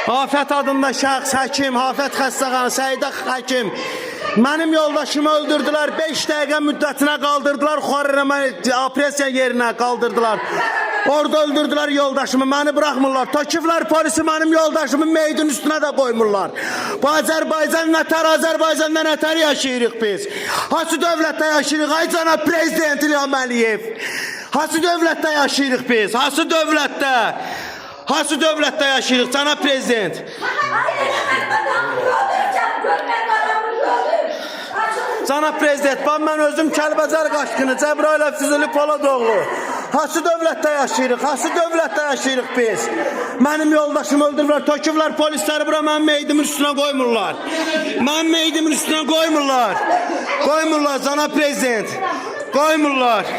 Afət adında şəxs həkim, Afət xəstəxana, Səidə həkim. Mənim yoldaşımı öldürdülər, 5 dəqiqə müddətinə qaldırdılar, xorrəmə operasiya yerinə qaldırdılar. Orada öldürdülər yoldaşımı, məni bırakmırlar. Töküblər polisi mənim yoldaşımın meydin üstünə də qoymurlar. Bu Azərbaycan nətər, Azərbaycanda nətər yaşayırıq biz? Hansı dövlətdə yaşayırıq, ay cənab prezident İlham Əliyev? Hansı dövlətdə yaşayırıq biz? Hansı dövlətdə? Hansı dövlətdə yaşayırıq cənab prezident? Cənab prezident, mən özüm Kəlbəcər qaçqını, Cəbrayılov Füzuli Poladoğlu. Hansı dövlətdə yaşayırıq? Hansı dövlətdə yaşayırıq biz? Mənim yoldaşımı öldürürlər, töküblər polisləri bura mənim meydimin üstünə qoymurlar. Mənim meydimin üstünə qoymurlar. Qoymurlar cənab prezident. Qoymurlar.